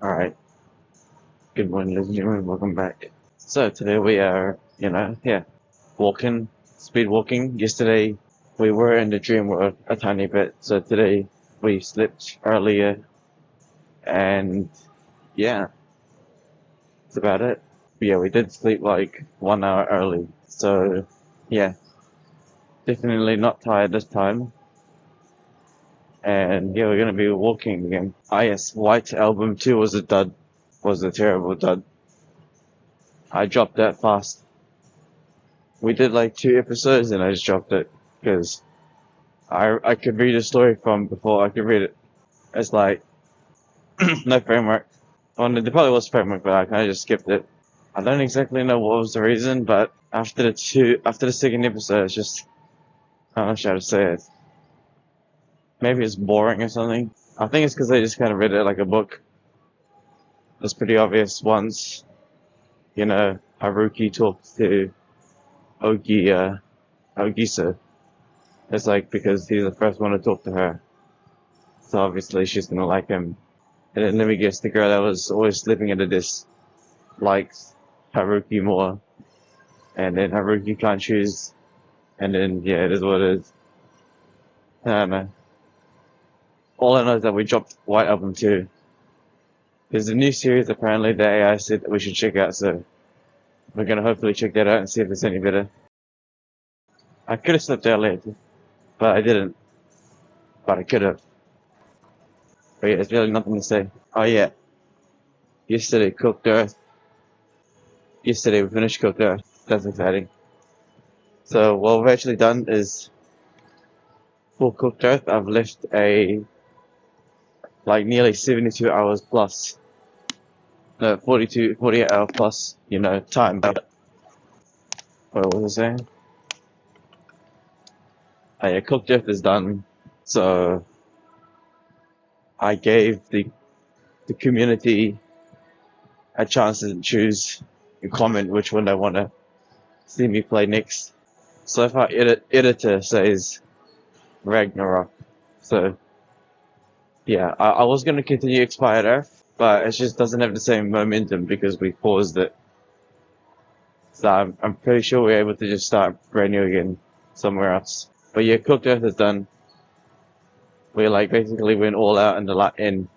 Alright, good morning, ladies and gentlemen, welcome back. So today we are, walking, speed walking. Yesterday we were in the dream world a tiny bit, so today we slept earlier, and yeah, that's about it. But yeah, we did sleep like 1 hour early, so yeah, definitely not tired this time. And yeah, we're gonna be walking again. Ah yes, White Album 2 was a dud, was a terrible dud. I dropped that fast. We did like 2 episodes and I just dropped it because I could read a story from before I could read it. It's like no framework. Well, there probably was framework, but I kind of just skipped it. I don't exactly know what was the reason, but after the second episode, it's just I don't know how to say it. Maybe it's boring or something. I think it's because I just kind of read it like a book. It's pretty obvious once Haruki talks to Ogisa. It's like because he's the first one to talk to her. So obviously she's gonna like him. And then let me guess, the girl that was always sleeping at the desk likes Haruki more. And then Haruki can't choose. And then, yeah, it is what it is. I don't know. All I know is that we dropped White Album 2. There's a new series apparently that AI said that we should check out, so we're gonna hopefully check that out and see if it's any better. I could have slept earlier, but I didn't. But I could have. But yeah, there's really nothing to say. Oh yeah, yesterday Cooked Earth. Yesterday we finished Cooked Earth. That's exciting. So what we've actually done is for Cooked Earth, I've left a like nearly 72 hours plus, no, 48 hour plus, time. But what was I saying? Yeah, Cooked Earth is done. So I gave the community a chance to choose and comment which one they want to see me play next. So if our editor says Ragnarok, so yeah, I was going to continue Expired Earth, but it just doesn't have the same momentum because we paused it. So I'm pretty sure we're able to just start brand new again somewhere else. But yeah, Cooked Earth is done. We like basically went all out in the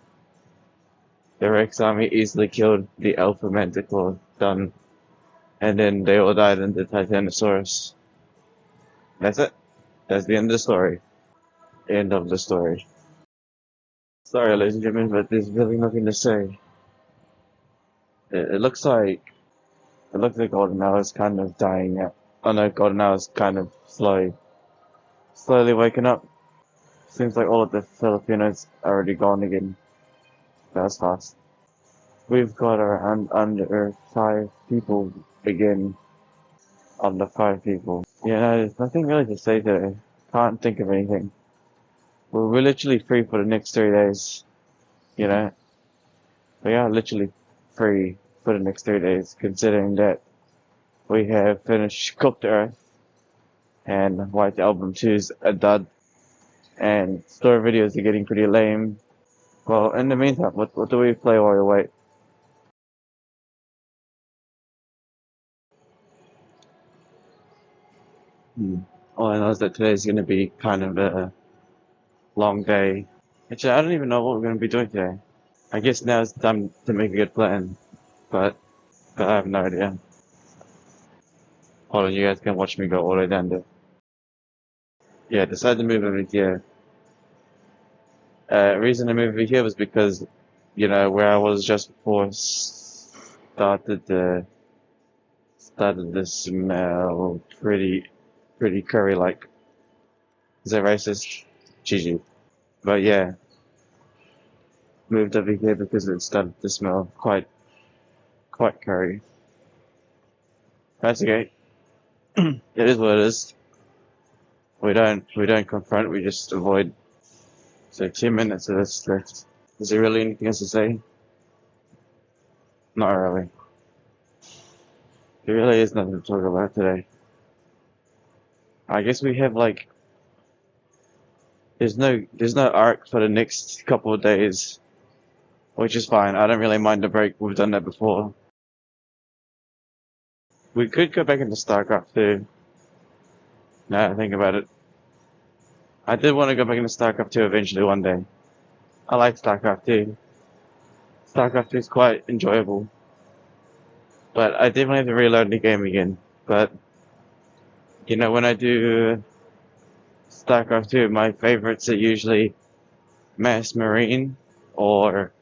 Rex army easily killed the Alpha Manticore, done. And then they all died in the Titanosaurus. That's it. That's the end of the story. End of the story. Sorry, ladies and gentlemen, but there's really nothing to say. It looks like Golden Hour is kind of dying out. Oh no, Golden Hour is kind of slowly waking up. Seems like all of the Filipinos are already gone again. That's fast. We've got around under 5 people again. Under 5 people. Yeah, no, there's nothing really to say today. Can't think of anything. We're literally free for the next 3 days. You know, we are literally free for the next 3 days, considering that we have finished Cooked Earth and White Album 2's a dud, and story videos are getting pretty lame. Well, in the meantime, what do we play while we wait? Hmm. All I know is that today's going to be kind of a long day. Actually, I don't even know what we're going to be doing today. I guess now is the time to make a good plan, but, I have no idea. Hold on, you guys can watch me go all the way down there. Yeah, decided to move over here. Reason to move over here was because, where I was just before started to smell pretty curry-like. Is that racist? GG. But yeah, moved over here because it started to smell quite curry. That's okay. It is what it is. We don't confront. We just avoid. So 2 minutes of this left. Is there really anything else to say? Not really. There really is nothing to talk about today. I guess we have like there's no arc for the next couple of days. which is fine. I don't really mind the break. We've done that before. We could go back into StarCraft 2. Now that I think about it. I did want to go back into StarCraft 2 eventually one day. I like StarCraft 2. StarCraft 2 is quite enjoyable. But I definitely have to reload the game again. But, when I do StarCraft 2, my favorites are usually Mass Marine or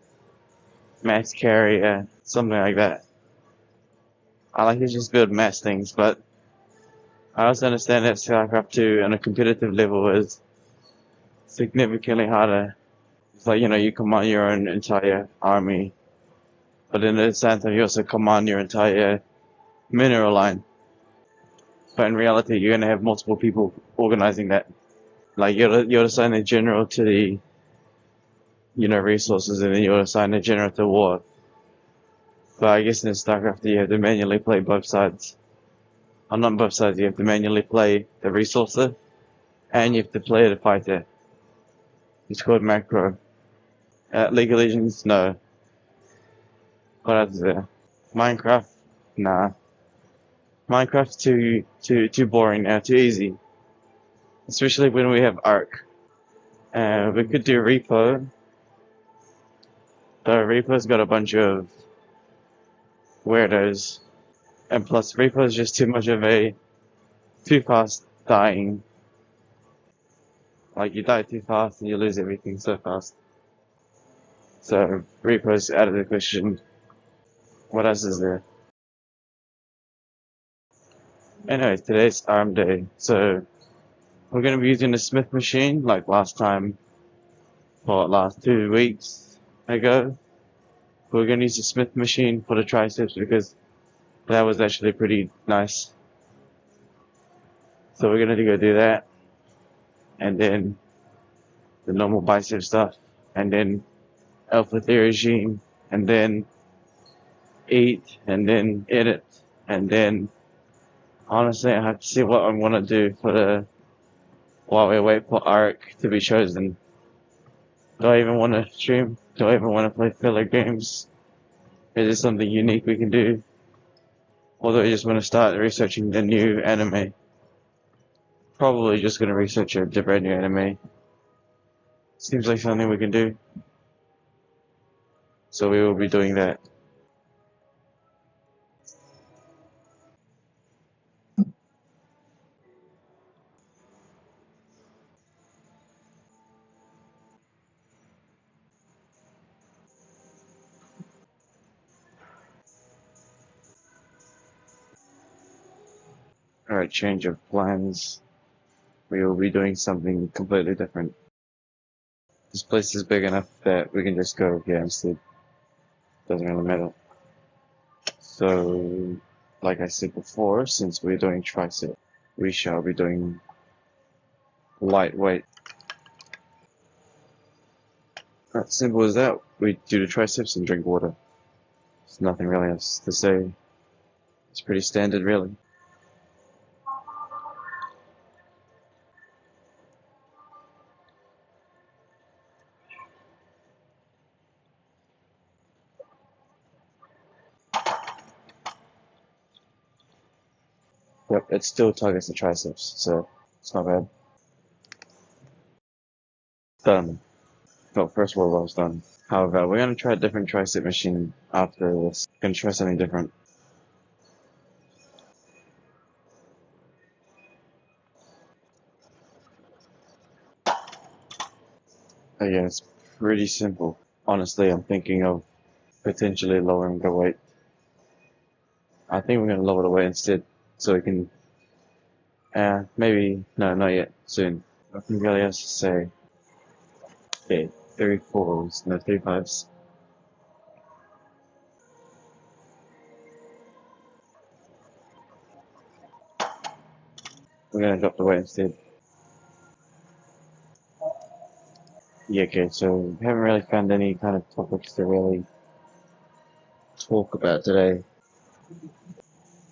Mass Carrier, something like that. I like to just build mass things, but I also understand that StarCraft 2 on a competitive level is significantly harder. It's like, you command your own entire army, but in the same time, you also command your entire mineral line. But in reality, you're gonna have multiple people organizing that. Like, you'll assign a general to the, resources, and then you'll assign a general to war. But I guess in StarCraft, you have to manually play both sides. On not both sides, you have to manually play the resourcer, and you have to play the fighter. It's called macro. League of Legends, no. What else is there? Minecraft, nah. Minecraft's too boring now, too easy. Especially when we have Ark. We could do Repo. But Repo's got a bunch of weirdos. And plus, Repo's just too much of a too fast dying. Like, you die too fast and you lose everything so fast. So, Repo's out of the question. What else is there? Anyway, today's ARM day. So, we're going to be using the Smith machine like last time, or last 2 weeks ago. We're going to use the Smith machine for the triceps because that was actually pretty nice. So we're going to go do that. And then the normal bicep stuff. And then Alpha Theory regime. And then eat. And then edit. And then honestly, I have to see what I want to do while we wait for Ark to be chosen. Do I even want to stream? Do I even want to play filler games? Is there something unique we can do? Or do I just want to start researching the new anime? Probably just going to research the brand new anime. Seems like something we can do. So we will be doing that. Alright, change of plans. We will be doing something completely different. This place is big enough that we can just go here instead. Doesn't really matter. So, like I said before, since we're doing tricep, we shall be doing lightweight. Alright, simple as that. We do the triceps and drink water. There's nothing really else to say. It's pretty standard, really. Yep, it still targets the triceps, so it's not bad. Done. No, first world was done. However, we're gonna try a different tricep machine after this. Gonna try something different. Again, it's pretty simple. Honestly, I'm thinking of potentially lowering the weight. I think we're gonna lower the weight instead, so we can. Maybe no, not yet. Soon. Nothing really else to say. Okay, 34s, no 35s. We're gonna drop the weight instead. Yeah, okay, so we haven't really found any kind of topics to really talk about today.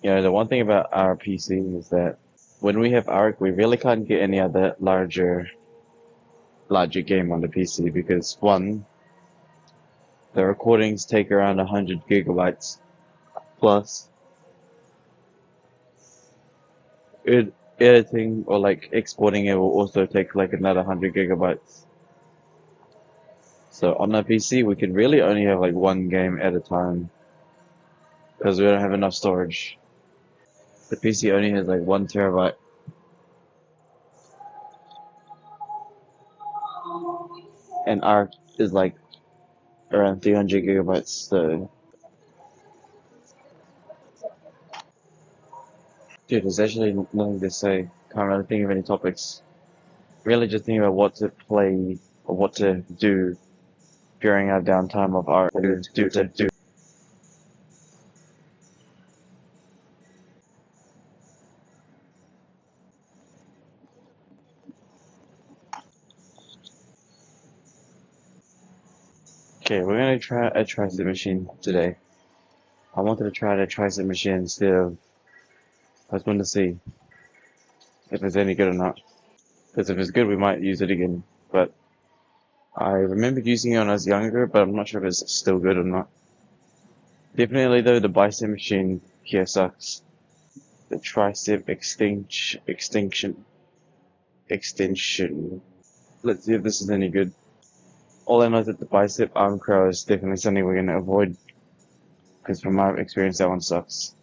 The one thing about our PC is that when we have Arc, we really can't get any other larger game on the PC because one, The recordings take around 100 gigabytes plus. Editing or like exporting it will also take like another 100 gigabytes. So on a PC, we can really only have like one game at a time because we don't have enough storage. The PC only has like 1 terabyte, and Arc is like around 300 gigabytes. So, dude, there's actually nothing to say. Can't really think of any topics. Really just thinking about what to play or what to do during our downtime of our do. Okay, we're gonna try a tricep machine today. I wanted to try the tricep machine instead of. I just wanted to see if it's any good or not. Because if it's good, we might use it again. But I remembered using it when I was younger, but I'm not sure if it's still good or not. Definitely though, the bicep machine here sucks. The tricep extension. Let's see if this is any good. All I know is that the bicep arm curl is definitely something we're gonna avoid. Because from my experience, that one sucks.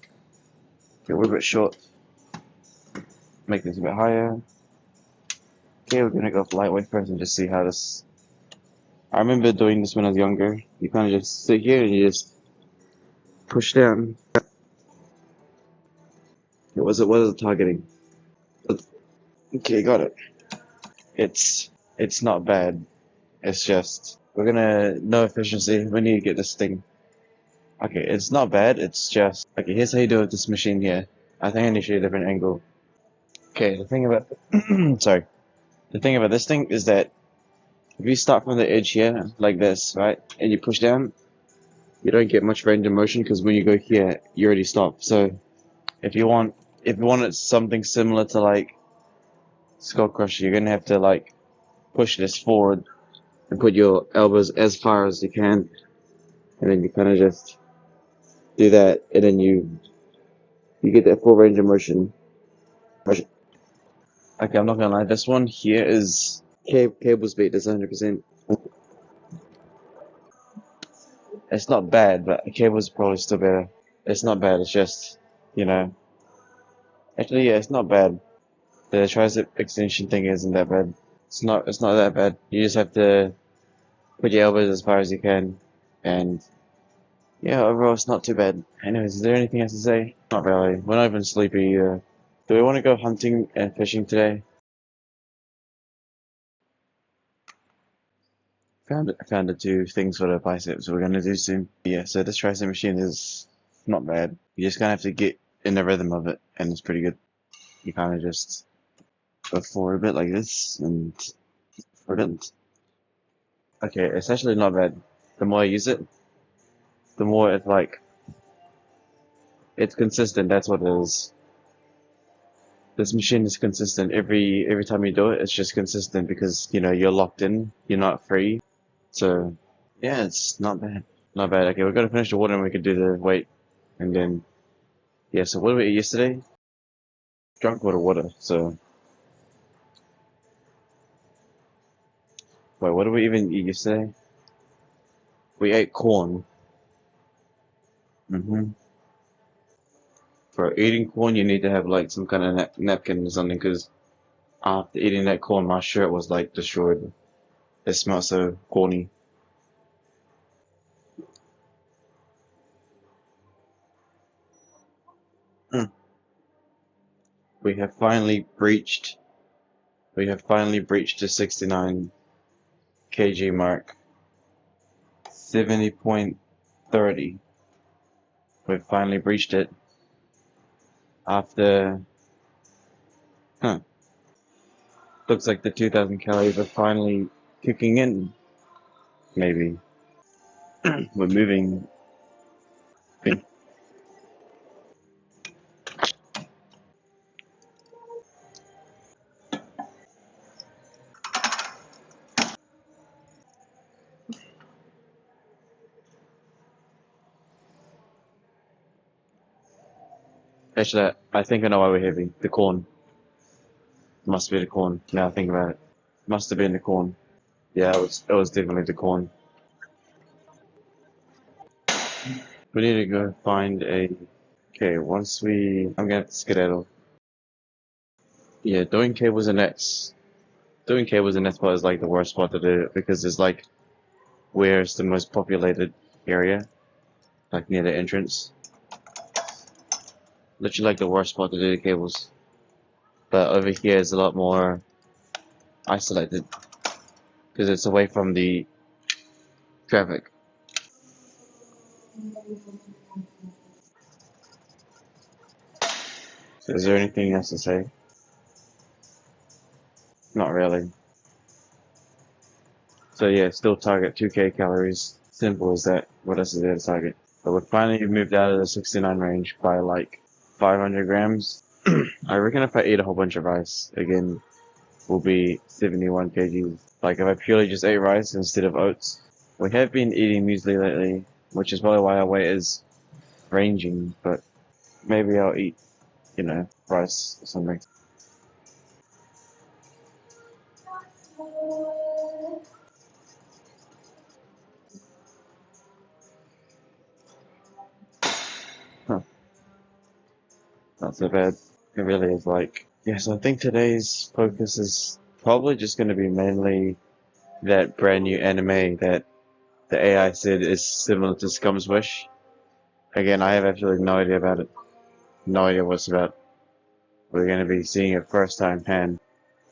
Okay, we're a bit short. Make this a bit higher. Okay, we're gonna go for lightweight first and just see how this. I remember doing this when I was younger. You kind of just sit here and you just push down. What is it targeting? Okay, got it. It's not bad. It's just we're gonna no efficiency. We need to get this thing. Okay, it's not bad. It's just okay. Here's how you do it with this machine here. I think I need to show you a different angle. Okay, the thing about sorry, the thing about this thing is that if you start from the edge here like this, right, and you push down, you don't get much range of motion because when you go here, you already stop. So if you want it something similar to like Skull Crusher, you're gonna have to like push this forward and put your elbows as far as you can, and then you kind of just do that, and then you get that full range of motion. Okay, I'm not gonna lie, this one here is cable speed is 100%. It's not bad, but cable's probably still better. It's not bad. It's just, you know, actually, yeah, it's not bad. The tricep extension thing isn't that bad. It's not that bad. You just have to put your elbows as far as you can, and yeah, overall, it's not too bad. Anyways, is there anything else to say? Not really. We're not even sleepy either. Do we want to go hunting and fishing today? I found the two things for the biceps we're gonna do soon. Yeah, so this tricep machine is not bad. You just kind of have to get in the rhythm of it, and it's pretty good. You kind of just go forward a bit like this, and forward. Okay, it's actually not bad. The more I use it, the more it's like, it's consistent, that's what it is. This machine is consistent. Every time you do it, it's just consistent because, you know, you're locked in, you're not free. So, yeah, it's not bad. Not bad. Okay, we're gonna finish the water and we can do the weight. And then, yeah, so what did we eat yesterday? Drunk water. So, wait, what did we even eat yesterday? We ate corn. Hmm. For eating corn, you need to have like some kind of napkin or something because after eating that corn, my shirt was like destroyed. It smelled so corny. Mm. We have finally breached. We have finally breached the 69 kg mark. 70.30. We've finally breached it after. Huh. Looks like the 2,000 calories are finally kicking in. Maybe we're moving. Actually, I think I know why we're heavy. The corn. Must be the corn. Now I think about it. Must have been the corn. Yeah, it was definitely the corn. We need to go find a. Okay, once we. I'm gonna have to skedaddle. Yeah, doing cables and nets. Doing cables and nets spot is like the worst spot to do it because it's like where it's the most populated area, like near the entrance. Literally like the worst spot to do the cables. But over here is a lot more isolated because it's away from the traffic. So is there anything else to say? Not really. So yeah, still target 2k calories. Simple as that. What else is there to target? But we finally moved out of the 69 range by like 500 grams. I reckon if I eat a whole bunch of rice, again, will be 71 kgs. Like if I purely just ate rice instead of oats. We have been eating muesli lately, which is probably why our weight is ranging, but maybe I'll eat, rice or something. Huh, not so bad. It really is like, yes, I think today's focus is probably just going to be mainly that brand new anime that the AI said is similar to Scum's Wish. Again, I have absolutely no idea about it. No idea what it's about. We're going to be seeing it first time hand.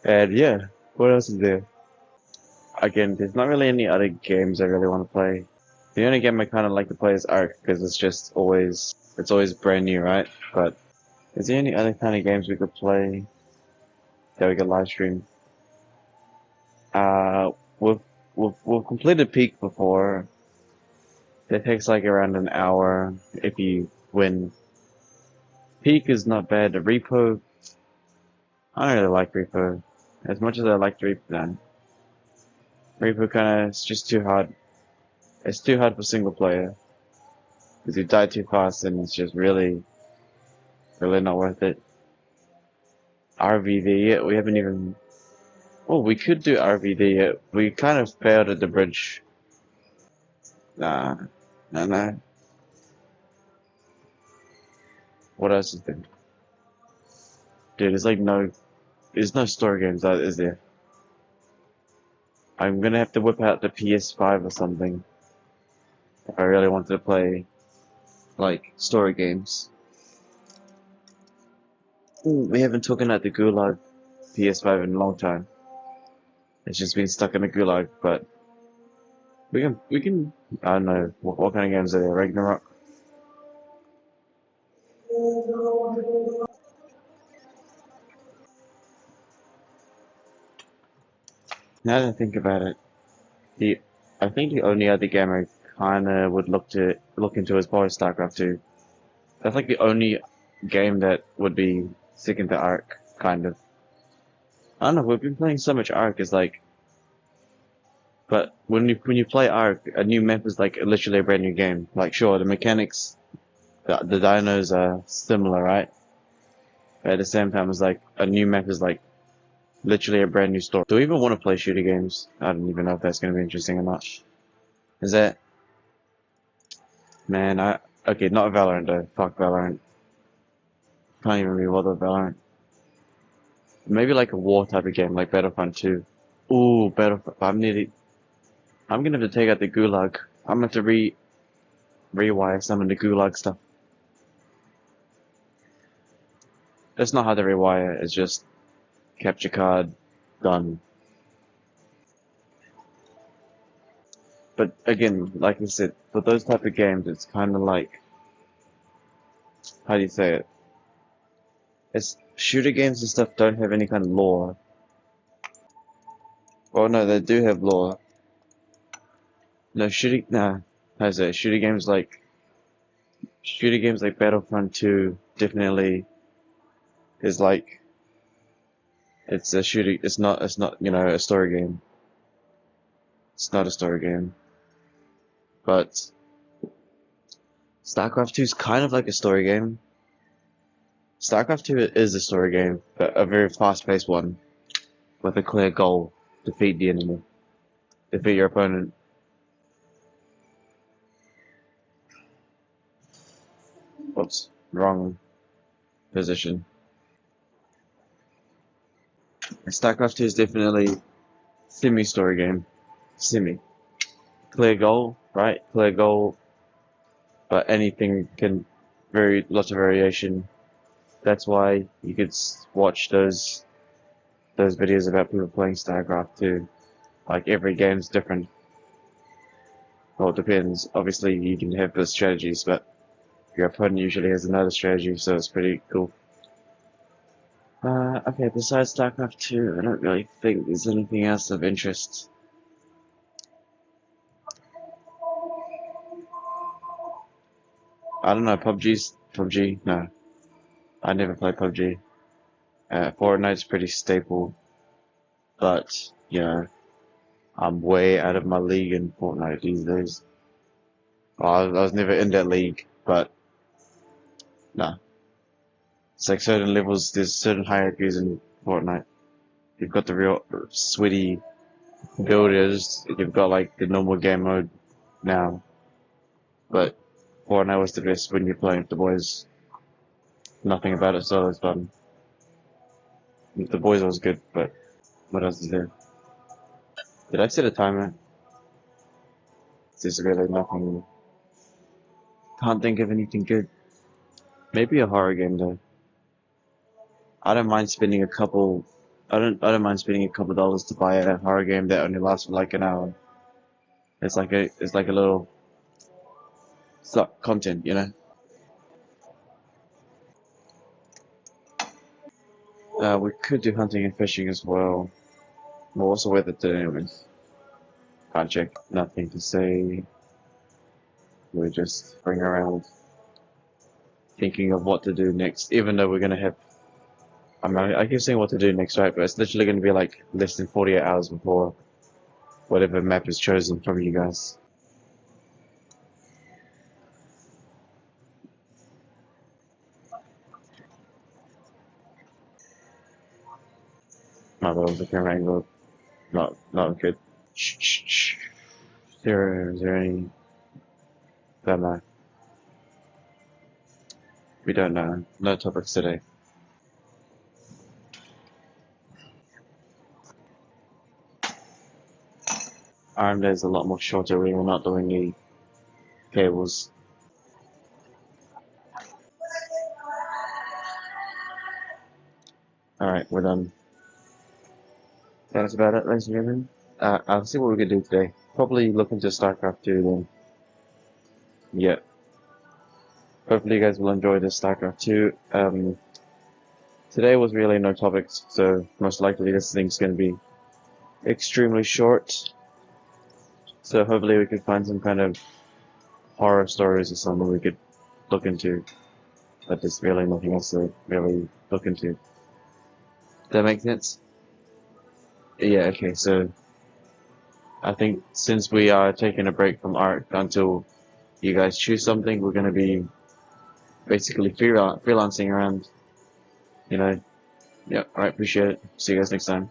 And yeah, what else is there? Again, there's not really any other games I really want to play. The only game I kind of like to play is Ark because it's always brand new, right? But is there any other kind of games we could play that we could live stream? Uh, we've, we've completed Peak before. It takes like around an hour if you win. Peak is not bad. The Repo, I don't really like Repo. As much as I like the Repo, no. Repo kinda, it's just too hard. It's too hard for single player. Because you die too fast and it's just really not worth it. RVD, we haven't even, oh, we could do RVD. We kind of failed at the bridge. Nah, no. What else is there? Dude, there's no story games, is there? I'm gonna have to whip out the PS5 or something if I really wanted to play, like, story games. Ooh, we haven't taken out the Gulag PS5 in a long time. It's just been stuck in a Gulag, but we can, I don't know, what kind of games are there? Ragnarok? Now that I think about it, the, I think the only other game I kinda would look into is probably StarCraft 2. That's like the only game that would be second to Ark, kind of. I don't know, we've been playing so much Ark, it's like, but when you play Ark, a new map is like literally a brand new game. Like sure, the mechanics, the dinos are similar, right? But at the same time, it's like a new map is like literally a brand new story. Do we even want to play shooter games? I don't even know if that's going to be interesting or not. Is that, man, okay, not Valorant though. Fuck Valorant. Can't even be bothered with Valorant. Maybe like a war type of game, like Battlefront 2. Ooh, Battlefront. I'm gonna have to take out the Gulag. I'm gonna have to rewire some of the Gulag stuff. It's not hard to rewire, it's just capture card, done. But again, like I said, for those type of games, it's kind of like, how do you say it? It's shooter games and stuff don't have any kind of lore. Well, no, they do have lore. No, how to say it? Shooter games like Battlefront 2 definitely is like, it's a shooting, it's not, a story game. It's not a story game. But StarCraft 2 is kind of like a story game. StarCraft 2 is a story game, but a very fast-paced one with a clear goal: defeat the enemy, defeat your opponent. Whoops, wrong position. StarCraft 2 is definitely semi-story game. Semi. Clear goal, right? Clear goal, but anything can lots of variation. That's why you could watch those videos about people playing StarCraft 2. Like every game's different. Well, it depends. Obviously, you can have the strategies, but your opponent usually has another strategy, so it's pretty cool. Okay, besides StarCraft 2, I don't really think there's anything else of interest. I don't know, PUBG? No, I never played PUBG. Fortnite's pretty staple, but, you know, I'm way out of my league in Fortnite these days. Well, I was never in that league, but, nah. It's like certain levels, there's certain hierarchies in Fortnite. You've got the real sweaty builders, you've got like the normal game mode now, but Fortnite was the best when you're playing with the boys. Nothing about it so it's fun. The boys was good, but what else is there? Did I set a timer? There's really nothing. Can't think of anything good. Maybe a horror game though. I don't mind spending a couple. I don't mind spending a couple dollars to buy a horror game that only lasts for like an hour. It's like a little content, you know. We could do hunting and fishing as well. Well, what's the weather today, anyways? Can't check. Nothing to say. We're just going around thinking of what to do next. Even though we're gonna have, I keep saying what to do next, right? But it's literally gonna be like less than 48 hours before whatever map is chosen from you guys. My bad, the camera angle, not good. Shh, shh, shh. Is there any? Don't know. We don't know. No topics today. Iron Day is a lot more shorter. We were not doing the cables. All right, we're done. That's about it, ladies and gentlemen. I'll see what we can do today. Probably look into StarCraft 2 then. Yeah. Hopefully you guys will enjoy this StarCraft 2. Today was really no topics, so most likely this thing's going to be extremely short. So hopefully we could find some kind of horror stories or something we could look into. But there's really nothing else to really look into. Does that make sense? Yeah, okay, so I think since we are taking a break from art until you guys choose something, we're going to be basically freelancing around, you know. Yeah, alright, appreciate it. See you guys next time.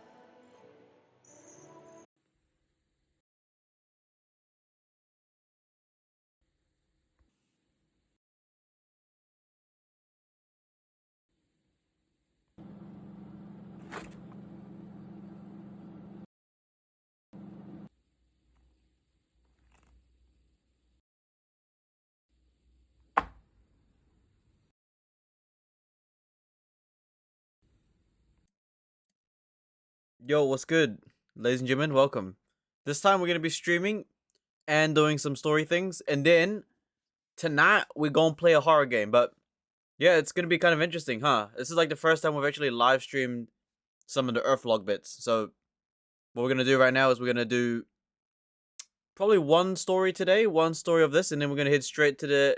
Yo, what's good? Ladies and gentlemen, welcome. This time we're gonna be streaming and doing some story things, and then tonight we're gonna play a horror game. But yeah, it's gonna be kind of interesting, huh? This is like the first time we've actually live streamed some of the Earthlog bits. So what we're gonna do right now is we're gonna do probably one story today, one story of this, and then we're gonna head straight to the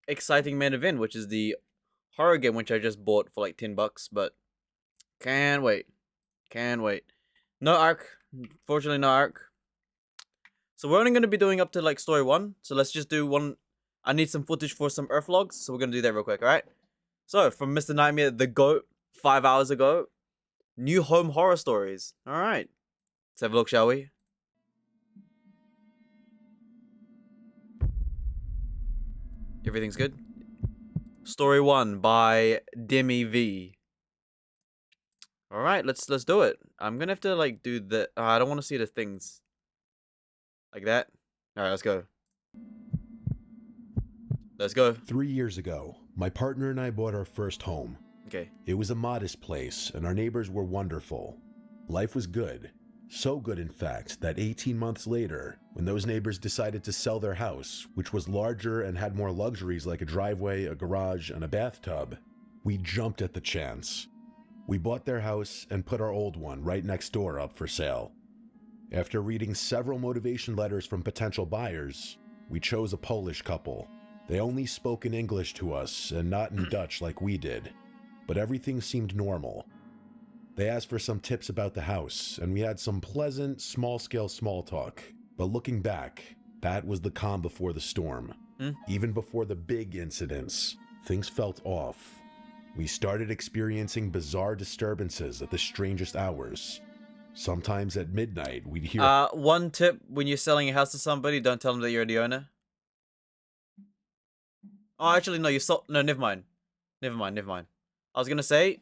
exciting main event, which is the horror game, which I just bought for like $10. But can't wait, can't wait. No arc, fortunately, no arc. So we're only going to be doing up to like story 1. So let's just do one. I need some footage for some Earthlogs, so we're going to do that real quick, alright? So, from Mr. Nightmare, the GOAT, 5 hours ago, new home horror stories. Alright. Let's have a look, shall we? Everything's good? Story 1 by Demi V. Alright, let's do it. I'm gonna have to, like, do the... I don't want to see the things. Like that. Alright, let's go. Let's go. 3 years ago, my partner and I bought our first home. Okay. It was a modest place, and our neighbors were wonderful. Life was good. So good, in fact, that 18 months later, when those neighbors decided to sell their house, which was larger and had more luxuries like a driveway, a garage, and a bathtub, we jumped at the chance. We bought their house and put our old one right next door up for sale. After reading several motivation letters from potential buyers, we chose a Polish couple. They only spoke in English to us and not in Dutch like we did, but everything seemed normal. They asked for some tips about the house, and we had some pleasant, small-scale small talk. But looking back, that was the calm before the storm. Even before the big incidents, things felt off. We started experiencing bizarre disturbances at the strangest hours. Sometimes at midnight, we'd hear... One tip when you're selling a house to somebody, don't tell them that you're the owner. Oh, actually, no, you sold... No, never mind. Never mind. I was gonna say,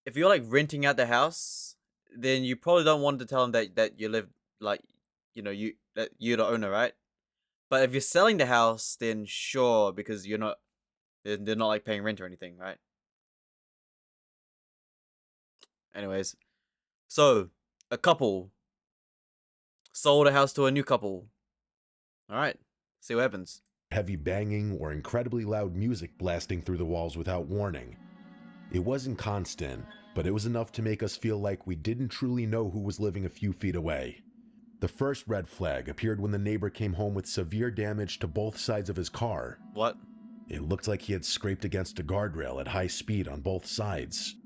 if you're, like, renting out the house, then you probably don't want to tell them that you live, like, you know, that you're the owner, right? But if you're selling the house, then sure, because you're not... They're not, like, paying rent or anything, right? Anyways. So, a couple sold a house to a new couple. Alright, see what happens. Heavy banging or incredibly loud music blasting through the walls without warning. It wasn't constant, but it was enough to make us feel like we didn't truly know who was living a few feet away. The first red flag appeared when the neighbor came home with severe damage to both sides of his car. What? It looked like he had scraped against a guardrail at high speed on both sides.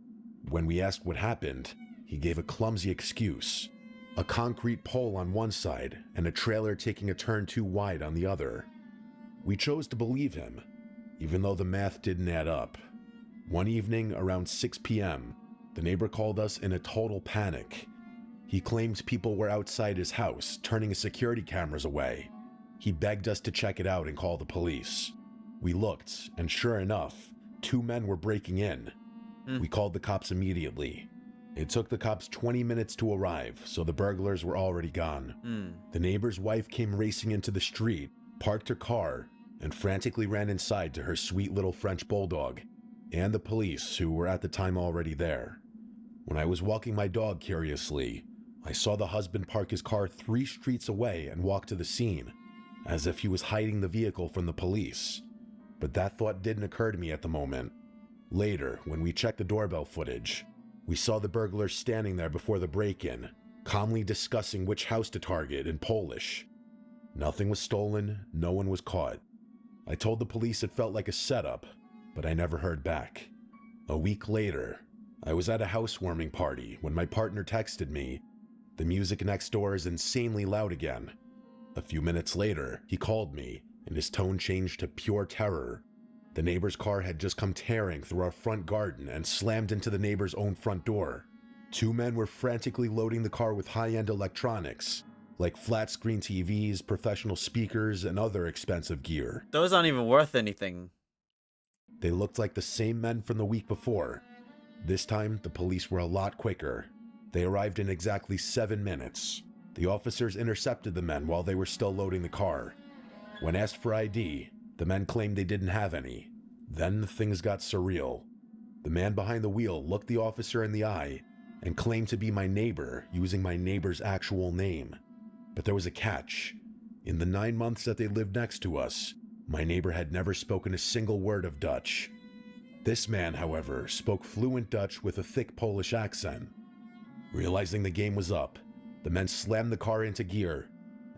When we asked what happened, he gave a clumsy excuse. A concrete pole on one side and a trailer taking a turn too wide on the other. We chose to believe him, even though the math didn't add up. One evening around 6 p.m., the neighbor called us in a total panic. He claimed people were outside his house, turning his security cameras away. He begged us to check it out and call the police. We looked, and sure enough, 2 men were breaking in. We called the cops immediately. It took the cops 20 minutes to arrive, so the burglars were already gone. The neighbor's wife came racing into the street, parked her car, and frantically ran inside to her sweet little French bulldog, and the police, who were at the time already there. When I was walking my dog curiously, I saw the husband park his car 3 streets away and walk to the scene, as if he was hiding the vehicle from the police. But that thought didn't occur to me at the moment. Later, when we checked the doorbell footage, we saw the burglars standing there before the break-in, calmly discussing which house to target in Polish. Nothing was stolen, no one was caught. I told the police it felt like a setup, but I never heard back. A week later, I was at a housewarming party when my partner texted me, "The music next door is insanely loud again." A few minutes later, he called me, and his tone changed to pure terror. The neighbor's car had just come tearing through our front garden and slammed into the neighbor's own front door. 2 men were frantically loading the car with high-end electronics, like flat-screen TVs, professional speakers, and other expensive gear. Those aren't even worth anything. They looked like the same men from the week before. This time, the police were a lot quicker. They arrived in exactly 7 minutes. The officers intercepted the men while they were still loading the car. When asked for ID, the men claimed they didn't have any. Then things got surreal. The man behind the wheel looked the officer in the eye and claimed to be my neighbor using my neighbor's actual name. But there was a catch. In the 9 months that they lived next to us, my neighbor had never spoken a single word of Dutch. This man, however, spoke fluent Dutch with a thick Polish accent. Realizing the game was up, the men slammed the car into gear,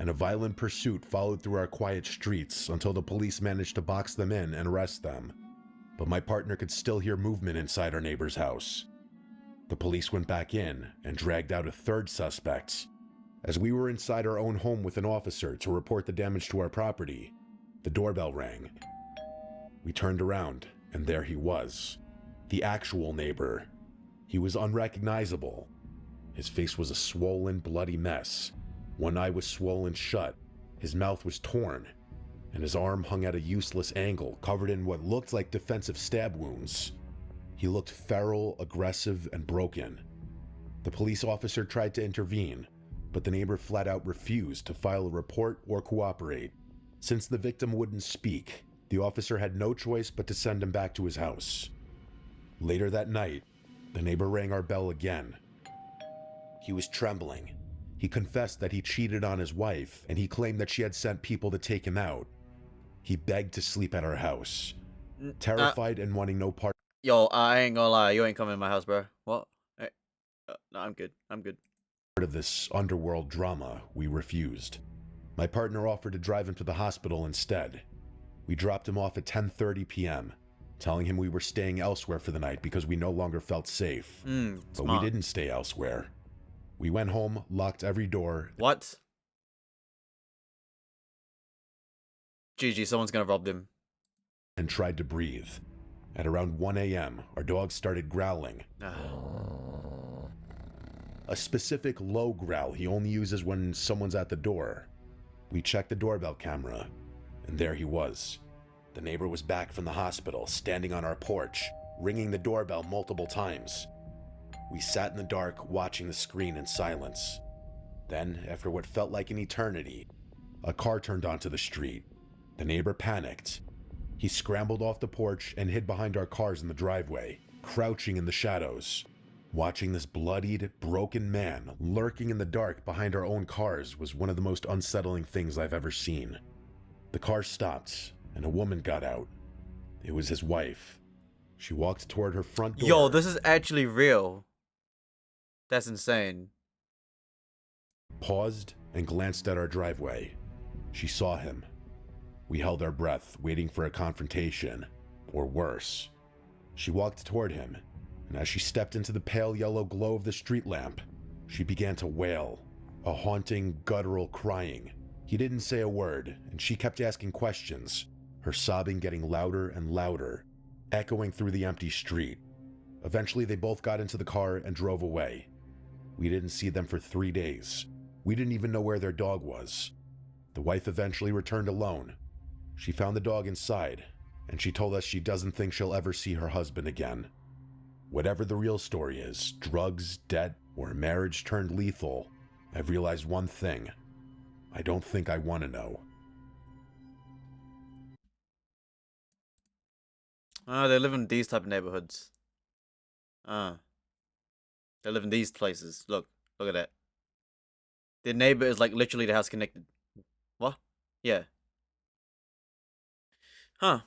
and a violent pursuit followed through our quiet streets until the police managed to box them in and arrest them. But my partner could still hear movement inside our neighbor's house. The police went back in and dragged out a 3rd suspect. As we were inside our own home with an officer to report the damage to our property, the doorbell rang. We turned around, and there he was. The actual neighbor. He was unrecognizable. His face was a swollen, bloody mess. One eye was swollen shut, his mouth was torn, and his arm hung at a useless angle, covered in what looked like defensive stab wounds. He looked feral, aggressive, and broken. The police officer tried to intervene, but the neighbor flat out refused to file a report or cooperate. Since the victim wouldn't speak, the officer had no choice but to send him back to his house. Later that night, the neighbor rang our bell again. He was trembling. He confessed that he cheated on his wife, and he claimed that she had sent people to take him out. He begged to sleep at our house. Terrified and wanting no part Yo, I ain't gonna lie, you ain't coming in my house, bro. What? Hey, no, I'm good. I'm good. of this underworld drama, we refused. My partner offered to drive him to the hospital instead. We dropped him off at 10:30 p.m., telling him we were staying elsewhere for the night because we no longer felt safe. But Smart. we didn't stay elsewhere. We went home, locked every door. What? GG, someone's gonna rob them. And tried to breathe. At around 1 a.m., our dog started growling. A specific low growl he only uses when someone's at the door. We checked the doorbell camera, and there he was. The neighbor was back from the hospital, standing on our porch, ringing the doorbell multiple times. We sat in the dark, watching the screen in silence. Then, after what felt like an eternity, a car turned onto the street. The neighbor panicked. He scrambled off the porch and hid behind our cars in the driveway, crouching in the shadows. Watching this bloodied, broken man lurking in the dark behind our own cars was one of the most unsettling things I've ever seen. The car stopped, and a woman got out. It was his wife. She walked toward her front door. Yo, this is actually real. That's insane. Paused and glanced at our driveway. She saw him. We held our breath, waiting for a confrontation, or worse. She walked toward him, and as she stepped into the pale yellow glow of the street lamp, she began to wail, a haunting, guttural crying. He didn't say a word, and she kept asking questions, her sobbing getting louder and louder, echoing through the empty street. Eventually, they both got into the car and drove away. We didn't see them for 3 days. We didn't even know where their dog was. The wife eventually returned alone. She found the dog inside, and she told us she doesn't think she'll ever see her husband again. Whatever the real story is, drugs, debt, or a marriage turned lethal, I've realized one thing. I don't think I want to know. They live in these type of neighborhoods. They live in these places. Look at that. The neighbor is like literally the house connected. What? Yeah. Huh.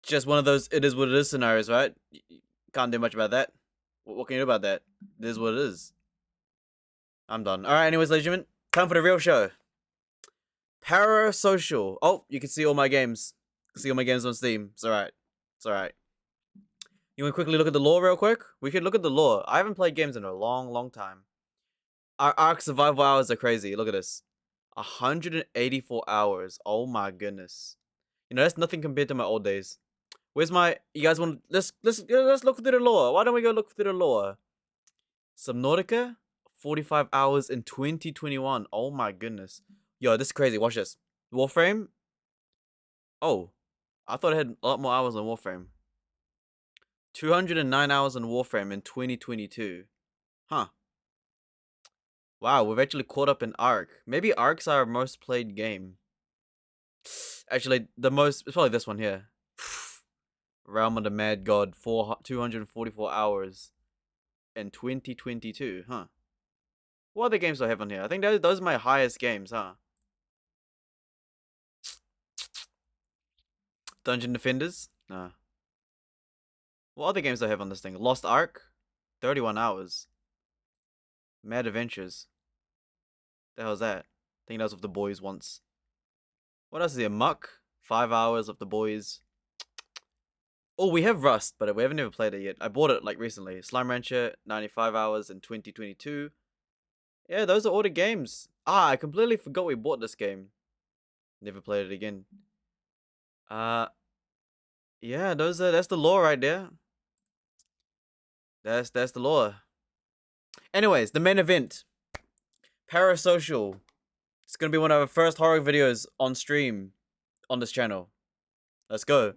Just one of those it is what it is scenarios, right? Can't do much about that. What can you do about that? It is what it is. I'm done. Alright, anyways, ladies and gentlemen, time for the real show. Parasocial. Oh, you can see all my games. You can see all my games on Steam. It's alright. It's alright. You want to quickly look at the lore real quick? We could look at the lore. I haven't played games in a long time. Our Ark survival hours are crazy. Look at this. 184 hours. Oh my goodness. You know, that's nothing compared to my old days. Where's my... You guys want... Let's look through the lore. Why don't we go look through the lore? Subnautica? 45 hours in 2021. Oh my goodness. Yo, this is crazy. Watch this. Warframe? Oh. I thought it had a lot more hours on Warframe. 209 hours on Warframe in 2022. Huh. Wow, we've actually caught up in Ark. Maybe Ark's our most played game. Actually, it's probably this one here. Realm of the Mad God, 244 hours in 2022, huh? What other games do I have on here? I think those are my highest games, huh? Dungeon Defenders? Nah. What other games do I have on this thing? Lost Ark? 31 hours. Mad Adventures. The hell's that? I think that was with the boys once. What else is here? Muck? 5 hours of the boys. Oh, we have Rust, but we haven't ever played it yet. I bought it like recently. Slime Rancher, 95 hours in 2022. Yeah, those are all the games. I completely forgot we bought this game. Never played it again. Yeah, that's the law right there. That's the law. Anyways, the main event. Parasocial. It's gonna be one of our first horror videos on stream on this channel. Let's go.